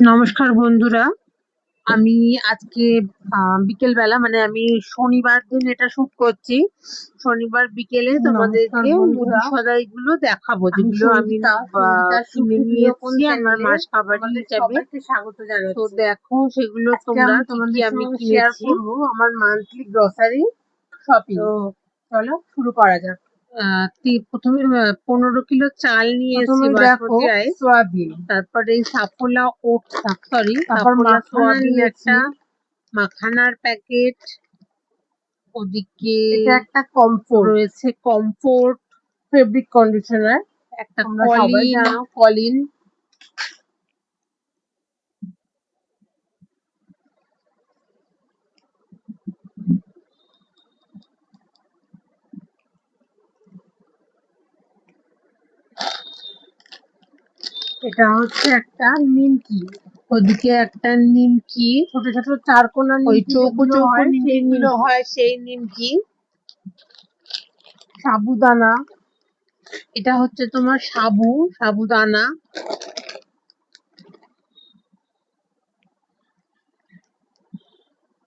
নমস্কার বন্ধুরা, আমি আজকে বিকেলবেলা মানে আমি শনিবার দিন এটা শুট করছি। শনিবার বিকেলে তোমাদেরকে মুদি সদাইগুলো দেখাবো, যেগুলো আমি কিনে নিয়ে এসেছি আমার মাস কাবাডি হিসাবে। স্বাগত তো জানাচ্ছি। দেখো সেগুলো আজকে তোমরা আমি কি কি তোমাদের আমি সঙ্গে শেয়ার কিনেছি। করব আমার মান্থলি গ্রসারি শপিং। তো চলো শুরু করা যাক। প্রথমে 15 কিলো চাল নিয়ে এসেছি প্রথমে দেখো বাসমতি রাইস। সয়াবিন, তারপরে এই সাফোলা ওটস, সরি তারপর সাফোলা মাখানা সোয়াবিন নিয়েছি। একটা, মাখানার প্যাকেট, ওদিকে এটা একটা কমফোর্ট রয়েছে কমফোর্ট, ফেব্রিক কন্ডিশনার, একটা তোমরা সবাই কলিন, জানো কলিন। এটা হচ্ছে একটা নিমকি, ওদিকে একটা নিমকি, ছোট ছোট চারকোনা ওই নিমকি চৌকো যেগুলো চৌকো হয় সেই নিমকিগুলো নিমকি। হয় সেই নিমকি। সাবুদানা, এটা হচ্ছে তোমার সাবুদানা।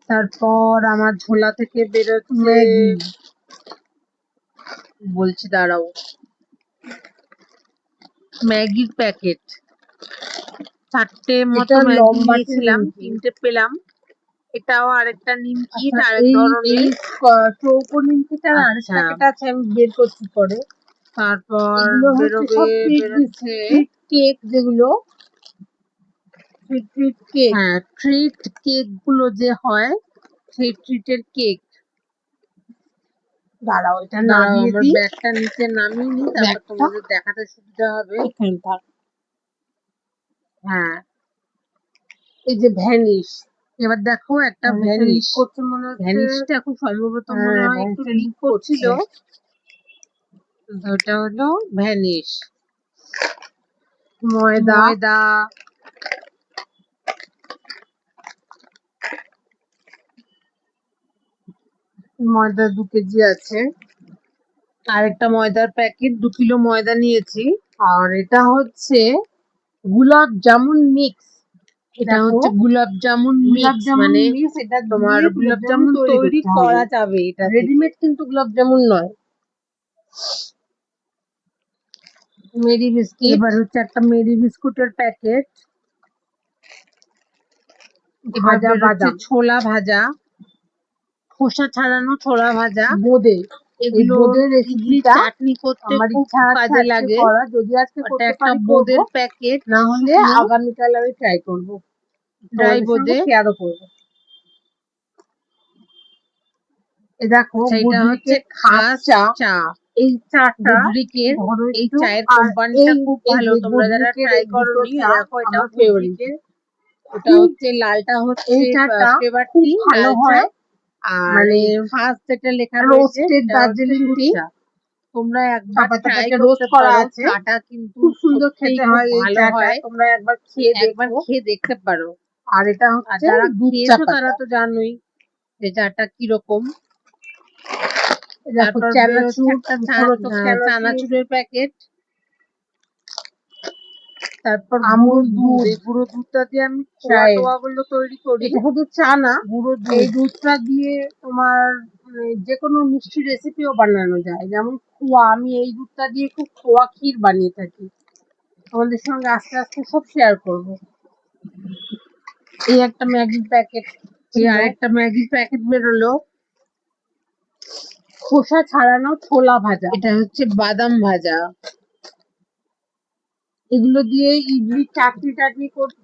তারপর আমার ঝোলা থেকে বেরোচ্ছে, ম্যাগি, বলছি দাঁড়াও, ম্যাগির প্যাকেট 4টে মতো এটা ম্যাগি লম্বাটে নিয়েছিলাম, নিমকি। 3টে পেলাম। এটাও আরেকটা নিমকি, আচ্ছা, এটা আরেক এই ধরনের। চৌকো নিমকিটার আরেক আচ্ছা, প্যাকেট আছে, আমি বের করছি পরে। তারপর এগুলো হচ্ছে সব বেরোচ্ছে ট্রিট কেক, যেগুলো ট্রিট কেক। হ্যাঁ, ট্রিট কেক গুলো যে হয় সেই ট্রিটের কেক। দাঁড়াও এটা দাঁড়াও নামিয়ে আমার দিই। ব্যাগটা নিচে নামিয়ে নিই, তারপর ব্যাগটা তোমাদের দেখাতে সুবিধা হবে। এখানে থাক। হ্যাঁ, এই যে ভ্যানিশ, এবার দেখো একটা ভ্যানিশটা ভ্যানিশ। লিক করছে মনে হচ্ছে। ভ্যানিশটা এখন সম্ভবত মনে হয় একটু ভ্যানিশটা লিক লিক করছিল। করছে। ওটা হলো ভ্যানিশ। ময়দা, ময়দা, ময়দা 2 কেজি আছে। আরেকটা ময়দার প্যাকেট, 2 কিলো ময়দা নিয়েছি। আর এটা হচ্ছে গোলাপ জামুন মিক্স। এটা হচ্ছে গোলাপ জামুন গোলাপ মিক্স, জামুন মানে মিক্স, এটা তোমার দিয়ে গোলাপ জামুন তৈরি করতে হবে। করা যাবে এটা থেকে। রেডিমেড কিন্তু গোলাপ জামুন নয়। মেরি বিস্কিট, এবার হচ্ছে একটা মেরি বিস্কুটের প্যাকেট। এবার ভাজা বেরোচ্ছে বাদাম, ছোলা ভাজা, খোসা ছাড়ানো ছোলা ভাজা। বোঁদে। এই এগুলো বোঁদের ইডলি রেসিপিটা চাটনি করতে আমার খুব ইচ্ছা আছে কাজে আজকে লাগে। করা, যদি আজকে ওটা করতে একটা পারি করব, বোঁদের প্যাকেট, না হলে শুকনো আগামীকাল আমি ট্রাই করব, ড্রাই তোমাদের সঙ্গে বোঁদে। শেয়ারও করব। এই দেখো আচ্ছা, এটা হচ্ছে গুডরিকের খাস খাস চা। চা, এই চাটা গুডরিকের। ধরো এই একটু। চায়ের আর কোম্পানিটা এই খুব এই ভালো, যে তোমরা যারা গুডরিকের ট্রাই এই দুটো করোনি, চা দেখো এটাও আমার ফেভারিট। গুডরিকের। ওটা হচ্ছে লালটা হচ্ছে এই চাটা খুব ফ্লেভারটি, ভালো লাল চা। হয়, আর মানে এই খাস যেটা লেখা রয়েছে রোস্টেড এটা হচ্ছে দার্জিলিং দুধ টি, চা। তোমরা চা একবার ট্রাই পাতাটাকে রোস্ট করতে করা পারো, আছে। চাটা কিন্তু খুব সুন্দর সত্যিই খেতে খুব হয় এই ভালো চাটা, হয়, তোমরা একবার খেয়ে একবার দেখো। খেয়ে দেখতে পারো। আর এটা আর হচ্ছে যারা দুধ চা খেয়েছো তারা পাতা। তো জানোই যে চাটা কিরকম। দেখো তারপর বেরোচ্ছে চানাচুর, একটা মুখরোচক চানাচুর, চানাচুরের প্যাকেট। তারপর গুঁড়ো আমুল দুধ, দুধ, এই গুঁড়ো দুধটা দিয়ে আমি খোয়া চায়ের। টোয়া গুলো তৈরি করি। এটা শুধু চা না, গুঁড়ো এই দুধ, দুধটা দিয়ে তোমার যে কোনো মিষ্টি রেসিপিও বানানো যায়, যেমন খোয়া। আমি এই দুধটা দিয়ে খুব খোয়া ক্ষীর বানিয়ে থাকি, তোমাদের সঙ্গে আস্তে আস্তে সব শেয়ার করব। এই একটা ম্যাগির প্যাকেট এই ছিল, আরেকটা ম্যাগির প্যাকেট বেরোলো। খোসা ছাড়ানো ছোলা ভাজা। এটা হচ্ছে বাদাম ভাজা। এগুলো দিয়ে ইডলি চাটনি করতে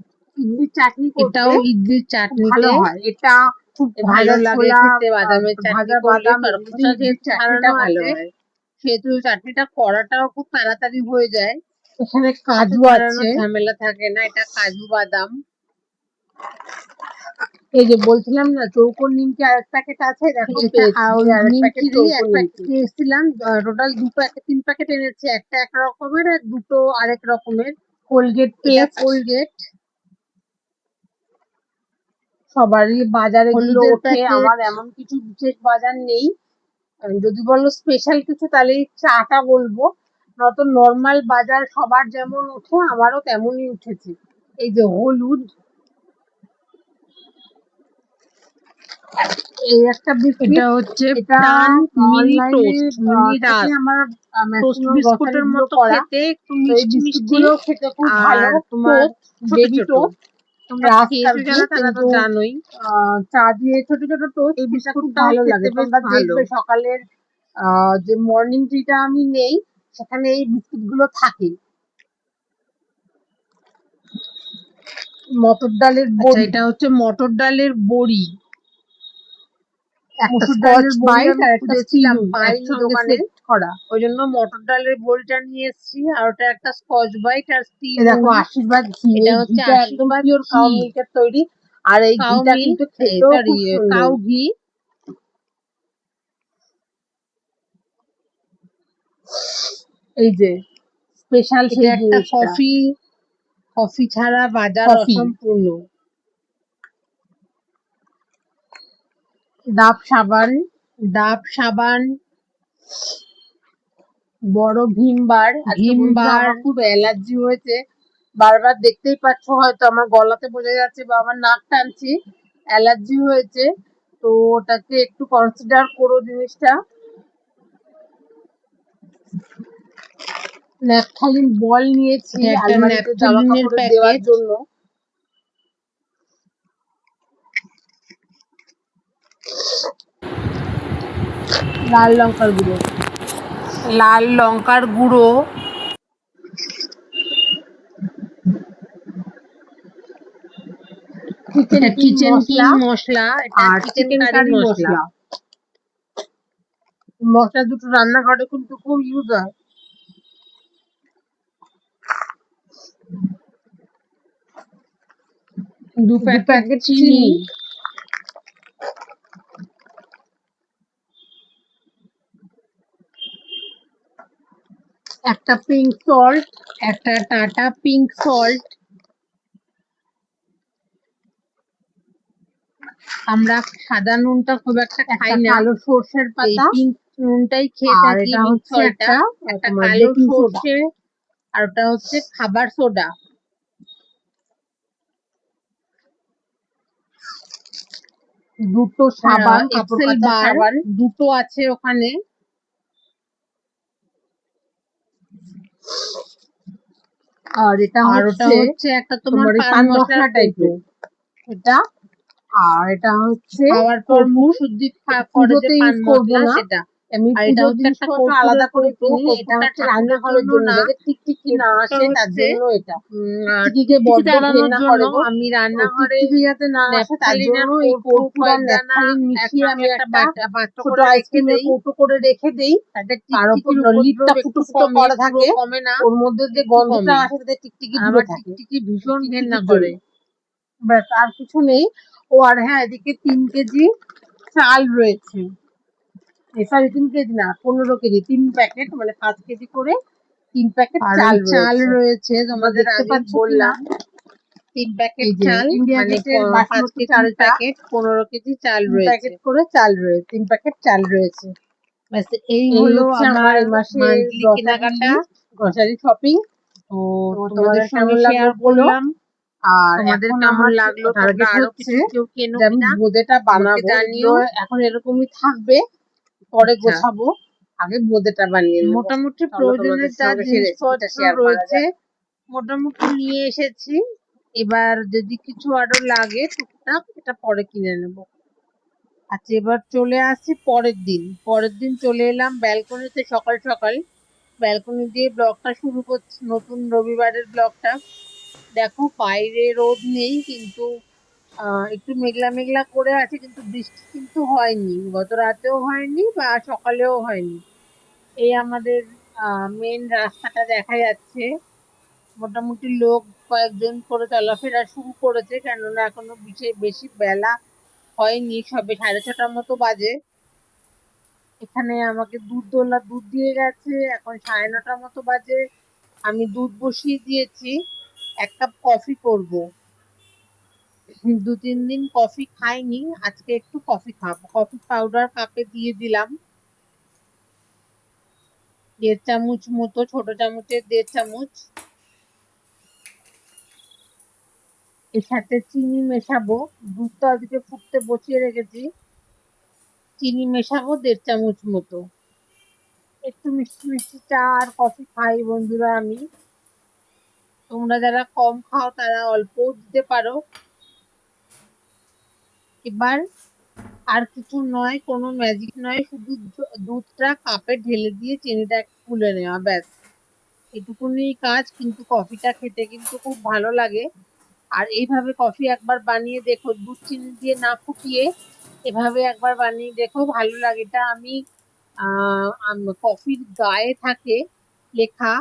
এটাও ইডলির খুব ভালো চাটনিতে হয়। এটা খুব ভালো ভাজা লাগে ছোলা, খেতে, বাদামের চাটনি ভাজা করলে। বাদাম, কারণ এগুলো খোসা দিয়ে ইডলির যেহেতু চাটনিটা ছাড়ানো ভালো আছে, হয়। সেহেতু চাটনিটা করাটাও খুব তাড়াতাড়ি হয়ে যায়, এখানে অত কাজু আছে। ছাড়ানোর ঝামেলা থাকে না। এটা কাজু বাদাম। এই যে বলছিলাম না, চৌকো নিমকি আরেক প্যাকেট আছে, দেখো এটা পেয়েছি ওই আরেক প্যাকেট নিমকিরই চৌকো এক প্যাকেট নিমকি। নিয়ে এসেছিলাম। টোটাল 3 প্যাকেট এনেছি, একটা এক রকমের আর দুটো আরেক রকমের। কোলগেট এটা পেস্ট, কোলগেট। সবারই বাজার এগুলো হলুদের ওঠে, প্যাকেট। আমার এমন কিছু বিশেষ বাজার নেই। যদি বলো স্পেশাল কিছু তাহলে এই চাটা বলবো, নয়তো নর্মাল বাজার সবার যেমন ওঠে আমারও তেমনই উঠেছে। এই যে হলুদ, এই একটা বিস্কিট, এটা হচ্ছে এটা প্রাণ মিনি অনলাইনে টোস্ট মিনি থেকে রাস্ক। আমার টোস্ট ম্যাক্সিমাম গ্রসারি বিস্কুটের গুলো মতো করা। খেতে, একটু তো এই মিষ্টি বিস্কুট মিষ্টি গুলো খেতে খুব ভালো, আর তোমার টোস্ট, ছোট বেবি ছোট। টোস্ট, তোমরা রাস্ক আর খেয়েছো কি, যারা তারা তো কিন্তু জানোই। চা দিয়ে ছোট ছোট টোস্ট এই খেতে খুব বিস্কুটটাও ভালো খেতে লাগে। বেশ তোমরা ভালো। দেখবে সকালের যে মর্নিং টিটা আমি নেই, সেখানে এই বিস্কুট গুলো থাকে। মটর ডালের আচ্ছা, বড়ি, এটা হচ্ছে মটর ডালের বড়ি। একটা মসুর স্কচ ডালের বড়ি ব্রাইট আমি আর একটা খুঁজেছিলাম, স্টিউন পাইনি একসঙ্গে দোকানে। সেট করা। ওই জন্য মটর ডালের বড়িটা নিয়ে এসেছি, আর ওটা একটা স্কচ ব্রাইট আর এই দেখো স্টিউন। আশীর্বাদ ঘি, এটা এই হচ্ছে ঘিটা একদম আশীর্বাদ পিওর কাউ ঘি, মিল্কের তৈরি, আর এই কাউ ঘিটা মিল্ক, কিন্তু খেতেও সরি খুব সুন্দর। কাউ ঘি। এই যে স্পেশাল এটা সেই একটা জিনিসটা, কফি, কফি ছাড়া বাজার কফি। অসম্পূর্ণ। ডাব সাবান, ডাব সাবান, বড় ভীম বার। আজকে ভীম বন্ধুরা বার। আমার খুব অ্যালার্জি হয়েছে, বারবার দেখতেই পাচ্ছ, হয়তো আমার গলাতে বোঝা যাচ্ছে বা আমার নাক টানছি, অ্যালার্জি হয়েছে। তো ওটাকে একটু কনসিডার করো জিনিসটা। ন্যাপথালিন বল নিয়েছি এটা একটা আলমারিতে জামা ন্যাপথলিনের কাপড়ে দেওয়ার প্যাকেট। জন্য। লাল লঙ্কার গুঁড়ো, লাল লঙ্কার গুঁড়ো। কিচেন এটা কিং কিচেন কিং মশলা, মশলা, এটা আর চিকেন চিকেন কারি কারি মশলা। মশলা। মশলা দুটো রান্নাঘরে কিন্তু খুব ইউজ হয়। দু 2 প্যাকেট প্যাকেট চিনি। চিনি, একটা পিঙ্ক সল্ট, একটা টাটা পিঙ্ক সল্ট। আমরা সাদা নুনটা খুব একটা খাই একটা না, কালো সর্ষের এই পাতা, পিঙ্ক নুনটাই খেয়ে আর থাকি, এটা পিঙ্ক হচ্ছে সল্টটা। একটা একটা তোমার কালো বেকিং সোডা। সর্ষে, আর ওটা হচ্ছে খাবার সোডা। দুটো সাবান, কাপড় এক্সেল কাচা বার সাবান, দুটো আছে ওখানে। আর এটা আর ওটা হচ্ছে হচ্ছে একটা তোমার তোমার ওই পান পান মশলার মশলা কৌটো। টাইপের এটা। আর এটা হচ্ছে খাওয়ার পর মুখ কর্পূর, শুদ্ধি করে যে পুজোতে পান ইউজ করবো মশলা না, সেটা। আমি আর এটা পুজোর হচ্ছে একটা জিনিসপত্র আলাদা কর্পূরের করে কৌটো, কিনি। এটা কর্পূরটা হচ্ছে ঠাকুরের রান্নাঘরের জন্য জন্য, না, যাতে টিকটিকি না কর্পূরটা আসে তার হচ্ছে জন্য এটা। টিকটিকিকে টিকটিকি বড্ড তাড়ানোর ঘেন্না জন্য। করে গো। আমি তো রান্নাঘরে টিকটিকি যাতে না আসে তার ন্যাপথালিন জন্য আর এই কর্পূর কর্পূর আর কয়েকদানা ন্যাপথালিন মিশিয়ে একসঙ্গে আমি একটা একটা পাত্র ছোট করে রেখে আইসক্রিমের দেই, কৌটো করে রেখে দেই। তাতে তার উপর টিকটিকির উপদ্রব লিডটা ফুটো একটু ফুটো কমে, করা পুরো থাকে, কমে না, ওর মধ্যে যে একটু গন্ধটা কমে। আসে তাতে টিকটিকি আর দূরে আমার থাকে, টিকটিকি ভীষণ ঘেন্না টিকটিকির জন্য। করে। ব্যাস, আর কিছু নেই। ও আর হ্যাঁ, এদিকে 3 কেজি চাল রয়েছে, সরি 3 কেজি না, 15 কেজি, 3 প্যাকেট, মানে 5 কেজি করে 3 প্যাকেট আর ওই চাল চাল রয়েছে। রয়েছে, তোমরা তোমাদের দেখতে আগেই পাচ্ছ কিনা, বললাম, 3 প্যাকেট এই যে চাল, ইন্ডিয়া মানে গেটের 5 বাসমতি কেজির চালটা, প্যাকেট, 15 কেজি চাল 3 রয়েছে। প্যাকেট করে চাল রয়েছে, 3 প্যাকেট চাল রয়েছে। ব্যাস এই এই হলো হচ্ছে আমার আমার এই মাসের মান্থলি গ্রসারি কেনাকাটা। List, grocery shopping. তো তো তোমাদের তোমাদের সঙ্গে কেমন লাগলো শেয়ার বলো। করলাম। আর তোমাদের এখন কেমন আমার লাগলো, তোমরা টার্গেট আরো হচ্ছে কিছু কেউ কেনো যে আমি কিনা বোঁদেটা আমাকে বানাবো। এগুলো জানিও। এখন এরকমই থাকবে, পরে আচ্ছা, গোছাবো, আগে বোঁদেটা বানিয়ে নেবো। মোটামুটি চলো তোমাদের প্রয়োজনের যা সঙ্গে সেই রেসিপিটা জিনিসপত্র শেয়ার করা রয়েছে যাক। মোটামুটি নিয়ে এসেছি। এবার যদি কিছু আরো লাগে টুকটাক, এটা পরে কিনে নেব। আচ্ছা, এবার চলে আসি পরের দিন। পরের দিন চলে এলাম ব্যালকনিতে সকাল সকাল। ব্যালকনি দিয়ে ব্লগটা শুরু করছি, নতুন রবিবারের ব্লগটা। দেখো বাইরে রোদ নেই, কিন্তু একটু মেঘলা মেঘলা করে আছে, কিন্তু বৃষ্টি কিন্তু হয়নি, গত রাতেও হয়নি বা সকালেও হয়নি। এই আমাদের মেন রাস্তাটা দেখা যাচ্ছে। মোটামুটি লোক কয়েকজন করে চলাফেরা শুরু করেছে, কেননা এখনো বেশি বেলা হয়নি, সবে 6:30টার মতো বাজে। এখানে আমাকে দুধওয়ালা দুধ দিয়ে গেছে, এখন 9:30টার মতো বাজে। আমি দুধ বসিয়ে দিয়েছি, 1 কাপ কফি করব। 2-3 দিন কফি খাইনি, আজকে একটু কফি খাবো। কফি পাউডার কাপে দিয়ে দিলাম, 1.5 চামচ মতো, ছোট চামচের 1.5 চামচ। এর সাথে চিনি মেশাবো। দুধটা আজকে ফুটতে বসিয়ে রেখেছি। চিনি মেশাবো 1.5 চামচ মতো। একটু মিষ্টি মিষ্টি চা আর কফি খাই বন্ধুরা আমি। তোমরা যারা কম খাও তারা অল্প দিতে পারো। এবার আর কিছু নয়, কোনো ম্যাজিক নয়, শুধু দুধটা কাপে ঢেলে দিয়ে চিনিটা একটু গুলে নেওয়া, ব্যাস। এটুকুনি কাজ, কিন্তু কফিটা খেতে কিন্তু খুব ভালো লাগে। আর এইভাবে কফি একবার বানিয়ে দেখো, দুধ চিনি দিয়ে না ফুটিয়ে এভাবে একবার বানিয়ে দেখো, ভালো লাগে। এটা আমি কফির গায়ে থাকে লেখা,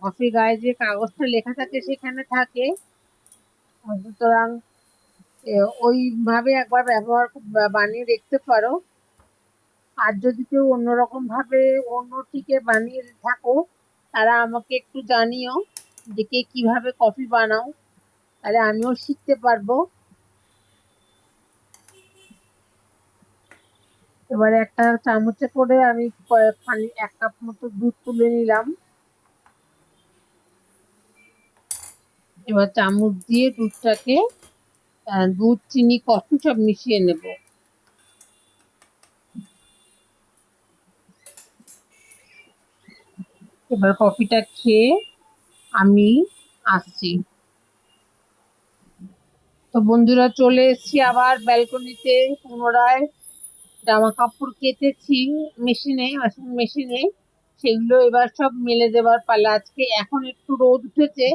কফির গায়ে যে কাগজটা লেখা থাকে সেখানে থাকে। সুতরাং ওইভাবে একবার বানিয়ে দেখতে পারো। আর যদি কেউ অন্যরকম ভাবে অন্যটিকে বানিয়ে থাকো, তারা আমাকে একটু জানিও যে কে কিভাবে কফি বানাও, তাহলে আমিও শিখতে পারবো। এবারে একটা চামচে করে আমি কয়েকখানি 1 কাপ মতো দুধ তুলে নিলাম। এবার চামচ দিয়ে দুধটাকে দুধ চিনি কফি সব মিশিয়ে নেব। এবার কফিটা খেয়ে আমি আসছি। তো বন্ধুরা, চলে এসেছি আবার ব্যালকনিতে। পুনরায় জামা কাপড় কেচেছি মেশিনে, ওয়াশিং মেশিনে, সেগুলো এবার সব মেলে দেবার পালা। আজকে এখন একটু রোদ উঠেছে,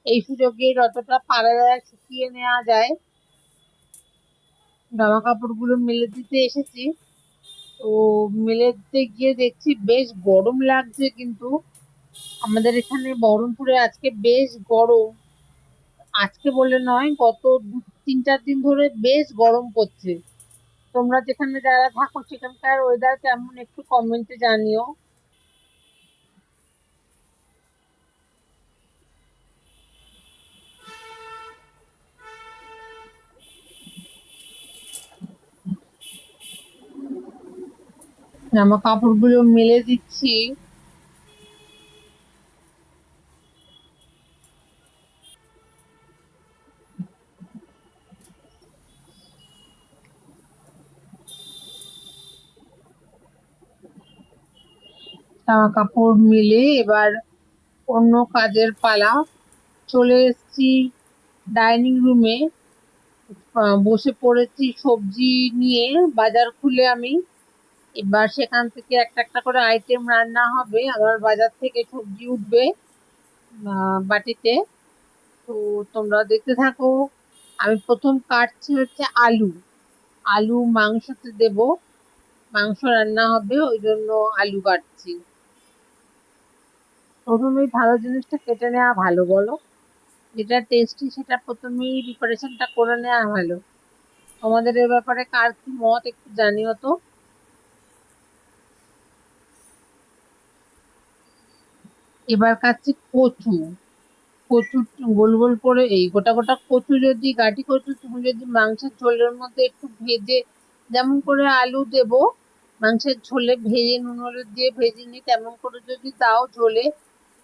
এই সুযোগে যতটা পারা যায় শুকিয়ে নেওয়া যায়। জামা কাপড় গুলো মেলে দিতে এসেছি। তো মেলে দিতে গিয়ে দেখছি বেশ গরম লাগছে, কিন্তু আমাদের এখানে বহরমপুরে আজকে বেশ গরম। আজকে বলে নয়, গত 2-3-4 দিন ধরে বেশ গরম পড়ছে। তোমরা যেখানে যারা থাকো সেখানকার ওয়েদার কেমন একটু কমেন্টে জানিও। জামা কাপড়গুলো মেলে দিচ্ছি। জামা কাপড় মিলে এবার অন্য কাজের পালা। চলে এসেছি ডাইনিং রুমে, বসে পড়েছি সবজি নিয়ে। বাজার খুলে আমি এবার সেখান থেকে একটা একটা করে আইটেম রান্না হবে। আমার বাজার থেকে সবজি উঠবে বাটিতে। তো তোমরা দেখতে থাকো। আমি প্রথম কাটছি হচ্ছে আলু। আলু মাংসতে দেব, মাংস রান্না হবে, ওই জন্য আলু কাটছি। প্রথমেই ভালো জিনিসটা কেটে নেওয়া ভালো, বলো? যেটা টেস্টি সেটা প্রথমেই প্রিপারেশনটা করে নেওয়া ভালো। তোমাদের এ ব্যাপারে কার কি মত একটু জানিও তো। এবার কাটছি কচু। কচু গোল গোল করে, এই গোটা গোটা কচু, যদি গাটি কচু তুমি যদি মাংসের ঝোলের মধ্যে একটু ভেজে, যেমন করে আলু দেবো মাংসের ঝোলে ভেজে নুন হলুদ দিয়ে ভেজে নি, তেমন করে যদি দাও ঝোলে,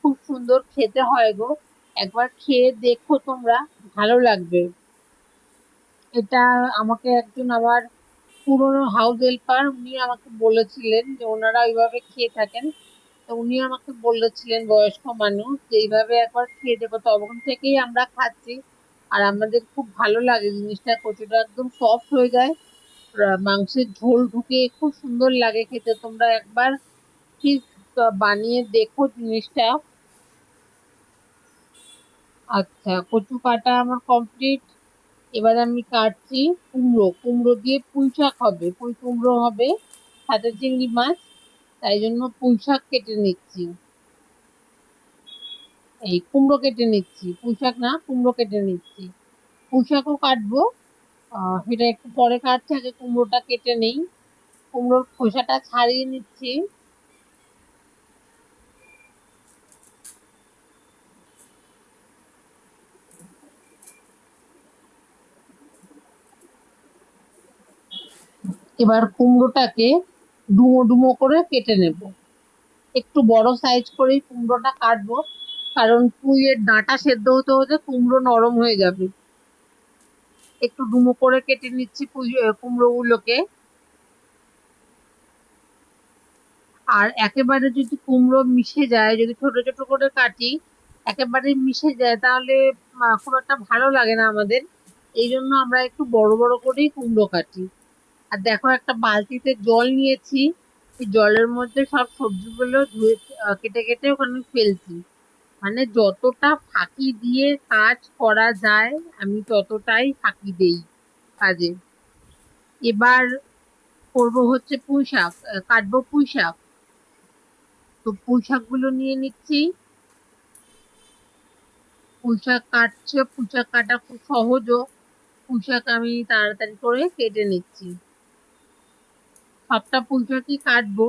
খুব সুন্দর খেতে হয় গো। একবার খেয়ে দেখো তোমরা, ভালো লাগবে। এটা আমাকে একজন আমার পুরনো হাউস হেল্পার উনি আমাকে বলেছিলেন যে ওনারা ওইভাবে খেয়ে থাকেন। তো উনি আমাকে বলেছিলেন, বয়স্ক মানুষ, যে এইভাবে একবার খেয়ে দেখো। তখন থেকেই আমরা খাচ্ছি, আর আমাদের খুব ভালো লাগে জিনিসটা। কচুটা একদম সফট হয়ে যায়, মাংসের ঝোল ঢুকে খুব সুন্দর লাগে খেতে। তোমরা একবার ঠিক বানিয়ে দেখো জিনিসটা। আচ্ছা, কচু কাটা আমার কমপ্লিট। এবার আমি কাটছি কুমড়ো। কুমড়ো দিয়ে পুঁই শাক হবে, পুঁই কুমড়ো হবে, সাথে চিংড়ি মাছ। তাই জন্য পুঁই শাক কেটে নিচ্ছি। এই কুমড়ো কেটে নিচ্ছি, পুঁই শাক না, কুমড়ো কেটে নিচ্ছি। পুঁই শাকও কাটবো, সেটা একটু পরে কাটছি, আগে কুমড়োটা কেটে নেই। কুমড়োর খোসাটা ছাড়িয়ে নিচ্ছি। এবার কুমড়োটাকে ডুমো ডুমো করে কেটে নেব। একটু বড় সাইজ করেই কুমড়োটা কাটবো, কারণ পুঁইয়ের ডাঁটা সেদ্ধ হতে হতে কুমড়ো নরম হয়ে যাবে। একটু ডুমো করে কেটে নিচ্ছি কুমড়ো গুলোকে। আর একেবারে যদি কুমড়ো মিশে যায়, যদি ছোট ছোট করে কাটি, একেবারে মিশে যায়, তাহলে খুব একটা ভালো লাগে না আমাদের। এই জন্য আমরা একটু বড় বড় করেই কুমড়ো কাটি। আর দেখো, একটা বালতিতে জল নিয়েছি, এই জলের মধ্যে সব সবজিগুলো ধুয়ে কেটে কেটে ওখানে ফেলছি। মানে যতটা ফাঁকি দিয়ে কাজ করা যায়, আমি ততটাই ফাঁকি দেই কাজে। এবার করব হচ্ছে পুঁই শাক, কাটবো পুঁই শাক। তো পুঁই শাক গুলো নিয়ে নিচ্ছি। পুঁই শাক কাটছে, পুঁই শাক কাটা খুব সহজও। পুঁই শাক আমি তাড়াতাড়ি করে কেটে নিচ্ছি। সবটা পুঁই শাকই কাটবো।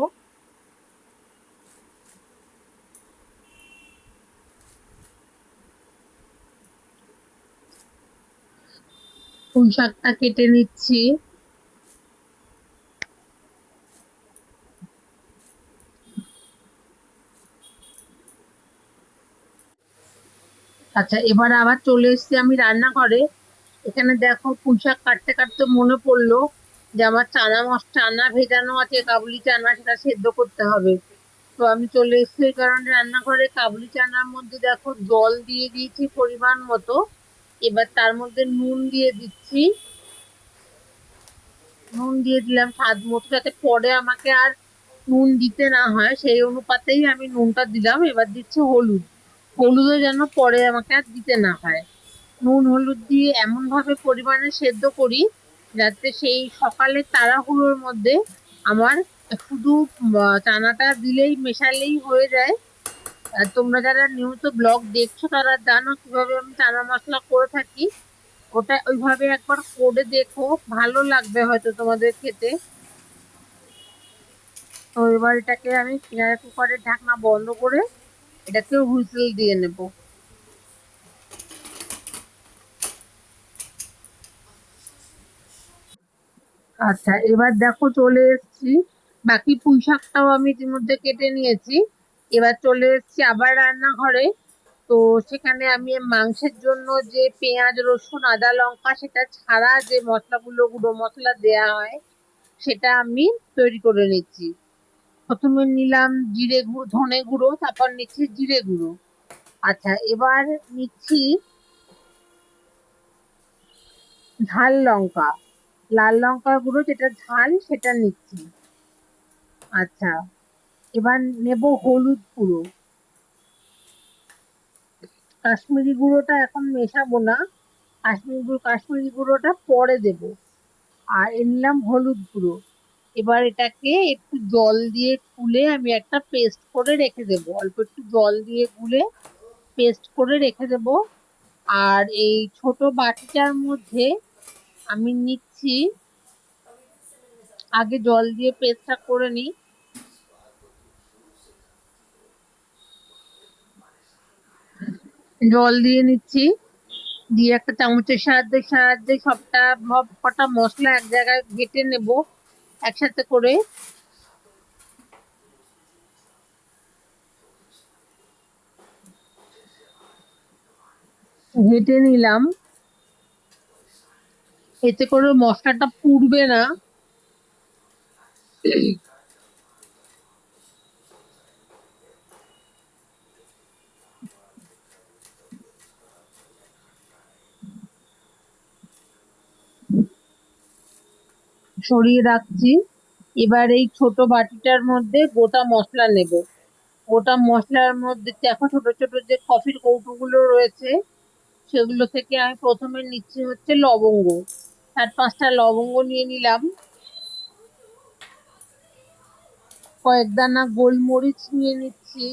পুঁই শাকটা কেটে নিচ্ছি। আচ্ছা, এবার আবার চলে এসেছি আমি রান্নাঘরে। এখানে দেখো, পুঁই শাক কাটতে কাটতে মনে পড়লো যে আমার চানা ভেজানো আছে, কাবুলি চানা, সেটা সেদ্ধ করতে হবে। তো আমি চলে এসেছি এই কারণে রান্নাঘরে। কাবুলি চানার মধ্যে দেখো জল দিয়ে দিয়েছি পরিমাণ মতো। এবার তার মধ্যে নুন দিয়ে দিচ্ছি। নুন দিয়ে দিলাম স্বাদ মতো, যাতে পরে আমাকে আর নুন দিতে না হয়, সেই অনুপাতেই আমি নুনটা দিলাম। এবার দিচ্ছি হলুদ। হলুদও যেন পরে আমাকে আর দিতে না হয়। নুন হলুদ দিয়ে এমন ভাবে পরিমাণে সেদ্ধ করি যাতে সেই সকালে তাড়াহুড়োর মধ্যে আমার শুধু চানাটা দিলেই, মেশালেই হয়ে যায়। আর তোমরা যারা নিয়মিত ব্লগ দেখছো তারা জানো কিভাবে আমি চানা মশলা করে থাকি। ওটা ওইভাবে একবার করে দেখো, ভালো লাগবে হয়তো তোমাদের খেতে। তো এবার এটাকে আমি প্রেসার কুকারের ঢাকনা বন্ধ করে এটাকে হুইসেল দিয়ে নেব। আচ্ছা, এবার দেখো চলে এসেছি। বাকি পুঁই শাকটাও আমি ইতিমধ্যে কেটে নিয়েছি। এবার চলে এসেছি আবার রান্নাঘরে। তো সেখানে আমি মাংসের জন্য যে পেঁয়াজ রসুন আদা লঙ্কা সেটা ছাড়া যে মশলাগুলো, গুঁড়ো মশলা দেয়া হয়, সেটা আমি তৈরি করে নিচ্ছি। প্রথমে নিলাম জিরে গুঁড়ো, ধনে গুঁড়ো, তারপর নিচ্ছি জিরে গুঁড়ো। আচ্ছা, এবার নিচ্ছি ঝাল লঙ্কা, লাল লঙ্কা গুঁড়ো যেটা ঝাল সেটা নিচ্ছি। আচ্ছা, এবার নেব হলুদ গুঁড়ো। কাশ্মীরি গুঁড়োটা এখন মেশাবো না, কাশ্মীরি গুঁড়োটা পরে দেব। আর নিলাম হলুদ গুঁড়ো। এবার এটাকে একটু জল দিয়ে গুলে আমি একটা পেস্ট করে রেখে দেবো, অল্প একটু জল দিয়ে গুলে পেস্ট করে রেখে দেব। আর এই ছোট বাটিটার মধ্যে আমি নিচ্ছি, আগে জল দিয়ে পেস্টটা করে নিই। জল দিয়ে নিচ্ছি, দিয়ে একটা চামচের সাহায্যে সাহায্যে সব কটা মশলা এক জায়গায় ঘেটে নেব একসাথে করে। ঘেটে নিলাম, এতে করে মশলাটা পুড়বে না। সরিয়ে রাখছি। এবার এই ছোট বাটিটার মধ্যে গোটা মশলা নেব। গোটা মশলার মধ্যে দেখো ছোট ছোট যে কফির কৌটোগুলো রয়েছে, সেগুলো থেকে আমি প্রথমে নিচ্ছি হচ্ছে লবঙ্গ। 4-5টা লবঙ্গ নিয়ে নিলাম। কয়েক দানা গোলমরিচ নিয়ে নিচ্ছি।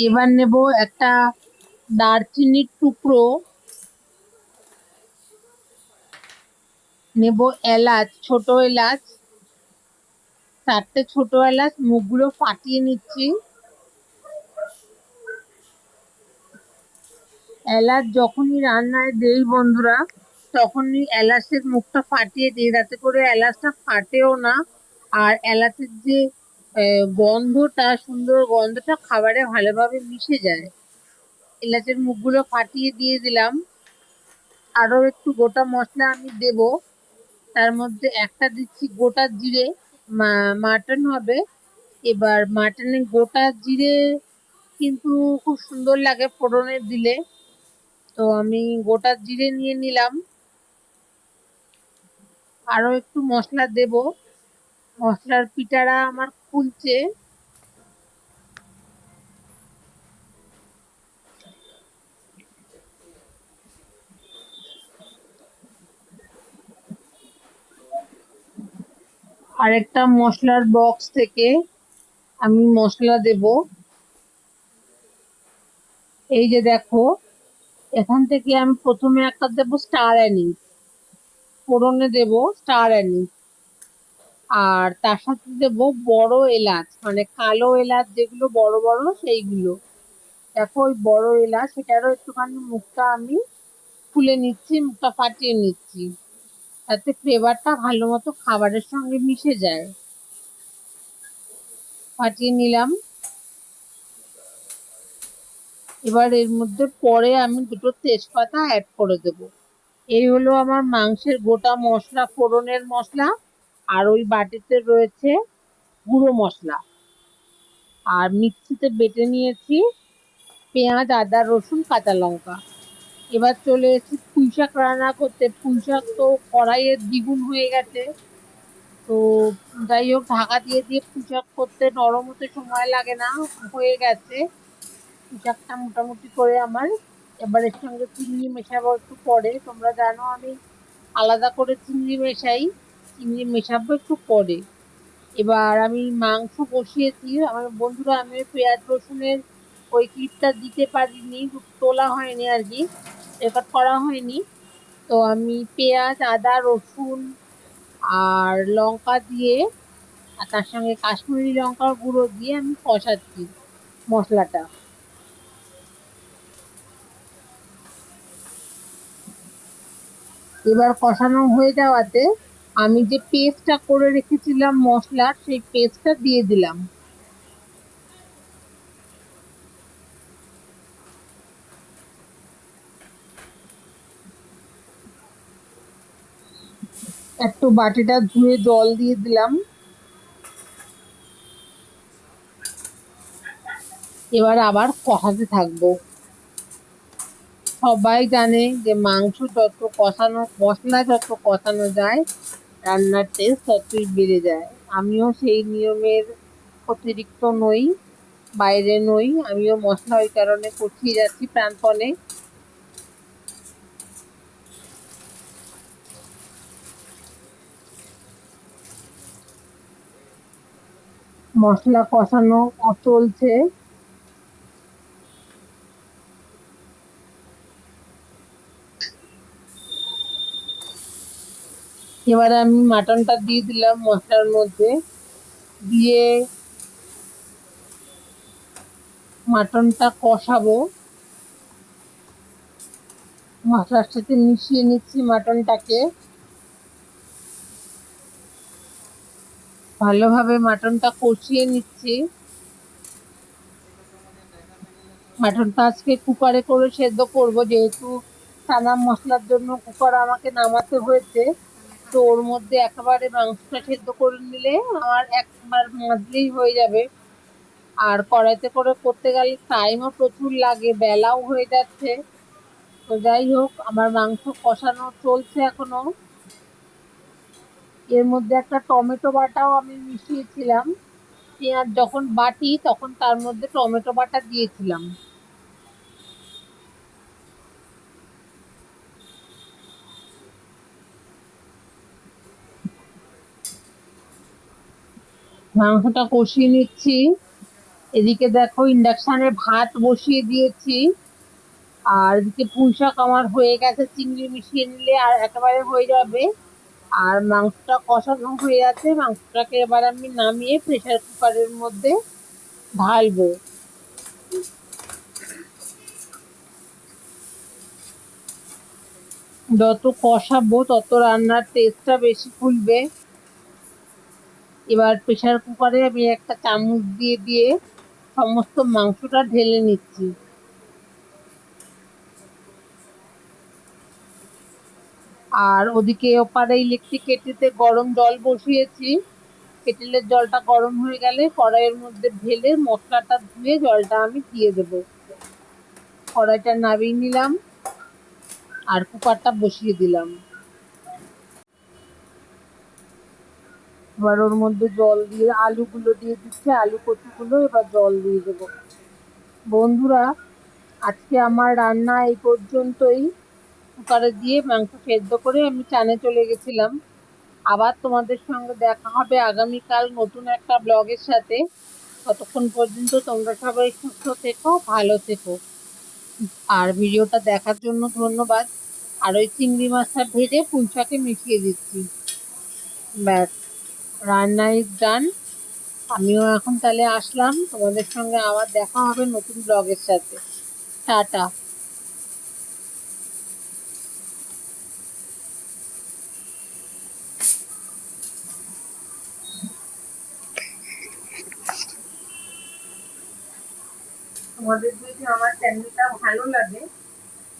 এবার নেব একটা দারচিনির টুকরো, নেব এলাচ, ছোট এলাচ, 4টে ছোট এলাচ, মুখগুলো ফাটিয়ে নিচ্ছি। এলাচ যখনই রান্নায় দেই বন্ধুরা, তখনই এলাচের মুখটা ফাটিয়ে দিই, যাতে করে এলাচটা ফাটেও না, আর এলাচের যে গন্ধটা, সুন্দর গন্ধটা খাবারে ভালোভাবে মিশে যায়। এলাচের মুখগুলো ফাটিয়ে দিয়ে দিলাম। আরো একটু গোটা মশলা আমি দেব। তার মধ্যে একটা দিচ্ছি গোটা জিরে। মাটন হবে, এবার মাটনে গোটা জিরে কিন্তু খুব সুন্দর লাগে ফোড়নে দিলে। তো আমি গোটা জিরে নিয়ে নিলাম। আরো একটু মশলা দেব। মশলার পিটারা আমার ফুলছে। আরেকটা মশলার বক্স থেকে আমি মশলা দেব। এই যে দেখো, এখান থেকে আমি প্রথমে একটা দেব স্টার অ্যানিস, ফোড়নে দেব স্টার অ্যানিস। আর তার সাথে দেব বড় এলাচ, মানে কালো এলাচ যেগুলো বড় বড় সেইগুলো। দেখো ওই বড় এলাচ, সেটারও একটুখানি মুখটা আমি খুলে নিচ্ছি, মুখটা ফাটিয়ে নিচ্ছি, তাতে ফ্লেভারটা ভালো মতো খাবারের সঙ্গে মিশে যায়। ফাটিয়ে নিলাম। এবার এর মধ্যে পরে আমি দুটো তেজপাতা অ্যাড করে দেব। এই হলো আমার মাংসের গোটা মশলা, ফোড়নের মশলা। আর ওই বাটিতে রয়েছে গুঁড়ো মশলা। আর মিক্সিতে বেটে নিয়েছি পেঁয়াজ, আদা, রসুন, কাঁচা লঙ্কা। এবার চলে এসেছি পুঁই শাক রান্না করতে। পুঁই শাক তো কড়াইয়ের দ্বিগুণ হয়ে গেছে। তো যাই হোক, ঢাকা দিয়ে দিয়ে পুঁই শাক করতে নরম হতে সময় লাগে না, হয়ে গেছে। পুঁই শাকটা মোটামুটি করে আমার। এবার এর সঙ্গে চিংড়ি মেশাবো একটু পরে। তোমরা জানো আমি আলাদা করে চিংড়ি মেশাই, চিংড়ি মেশাবো একটু পরে। এবার আমি মাংস বসিয়েছি। আমার বন্ধুরা, আমি ওই পেঁয়াজ রসুনের ওই ক্লিপটা দিতে পারিনি, তোলা হয়নি আর কি, রেকর্ড করা হয়নি। তো আমি পেঁয়াজ, আদা, রসুন আর লঙ্কা দিয়ে, আর তার সঙ্গে কাশ্মীরি লঙ্কার গুঁড়ো দিয়ে আমি কষাচ্ছি মশলাটা। এবার কষানো হয়ে যাওয়াতে আমি যে পেস্টটা করে রেখেছিলাম মশলার, সেই পেস্টটা দিয়ে দিলাম। একটু বাটিটা ধুয়ে জল দিয়ে দিলাম। এবার আবার কষাতে থাকবো। সবাই জানে যে মাংস যত কষানো, মশলা যত কষানো যায়, রান্নার টেস্ট ততই বেড়ে যায়। আমিও সেই নিয়মের অতিরিক্ত নই, বাইরে নই। আমিও মশলা ওই কারণে কষিয়ে যাচ্ছি প্রাণপণে। মশলা কষানো চলছে। এবারে আমি মাটনটা দিয়ে দিলাম মশলার মধ্যে, দিয়ে মাটনটা কষাবো। মশলার সাথে মিশিয়ে নিচ্ছি মাটনটাকে। ভালোভাবে মাটনটা কষিয়ে নিচ্ছি। মাটনটা আজকে কুকারে করে সেদ্ধ করব, যেহেতু চানা মশলার জন্য কুকার আমাকে নামাতে হয়েছে। তো ওর মধ্যে একেবারে মাংসটা সেদ্ধ করে নিলে আমার একবার মাজলেই হয়ে যাবে। আর কড়াইতে করে করতে গেলে টাইমও প্রচুর লাগে, বেলাও হয়ে যাচ্ছে। তো যাই হোক, আমার মাংস কষানো চলছে এখনো। এর মধ্যে একটা টমেটো বাটাও আমি মিশিয়েছিলাম। পেঁয়াজ যখন বাটি তখন তার মধ্যে টমেটো বাটা দিয়েছিলাম। মাংসটা কষিয়ে নিচ্ছি। এদিকে দেখো, ইন্ডাকশনে ভাত বসিয়ে দিয়েছি। আর এদিকে পুঁই শাক আমার হয়ে গেছে, চিংড়ি মিশিয়ে নিলে আর একেবারে হয়ে যাবে। আর মাংসটা কষানো হয়ে আছে, মাংসটাকে এবার আমি নামিয়ে প্রেসার কুকারের মধ্যে ঢালবো। যত কষাবো তত রান্নার টেস্টটা বেশি খুলবে। এবার প্রেসার কুকারে আমি একটা চামচ দিয়ে দিয়ে সমস্ত মাংসটা ঢেলে নিচ্ছি। আর ওদিকে ওপারে ইলেকট্রিক কেটলিতে গরম জল বসিয়েছি। কেটেলের জলটা গরম হয়ে গেলে কড়াইয়ের মধ্যে ঢেলে মশলাটা ধুয়ে জলটা আমি দিয়ে দেবো। কড়াইটা নামিয়ে নিলাম আর কুকারটা বসিয়ে দিলাম। এবার ওর মধ্যে জল দিয়ে আলুগুলো দিয়ে দিচ্ছে, আলু কচুগুলো এবার জল দিয়ে দেবো। বন্ধুরা, আজকে আমার রান্না এই পর্যন্তই। কুকারে দিয়ে মাংস সেদ্ধ করে আমি চানে চলে গেছিলাম। আবার তোমাদের সঙ্গে দেখা হবে আগামীকাল নতুন একটা ব্লগের সাথে। ততক্ষণ পর্যন্ত তোমরা সবাই সুস্থ থেকো, ভালো থেকো। আর ভিডিওটা দেখার জন্য ধন্যবাদ। আর ওই চিংড়ি মাছটা ভেজে পুঁই শাকে মিশিয়ে দিচ্ছি। ব্যাস, রান্না ইজ ডান। আমিও এখন তাহলে আসলাম, তোমাদের সঙ্গে আবার দেখা হবে নতুন ব্লগের সাথে। টাটা। তোমাদের যদি আমার চ্যানেলটা ভালো লাগে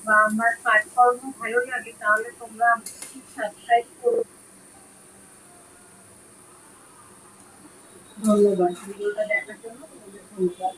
বা আমার কাজকর্ম ভালো লাগে তাহলে তোমরা সাবস্ক্রাইব করো। ধন্যবাদ ভিডিওটা দেখার জন্য, তোমাদের ধন্যবাদ।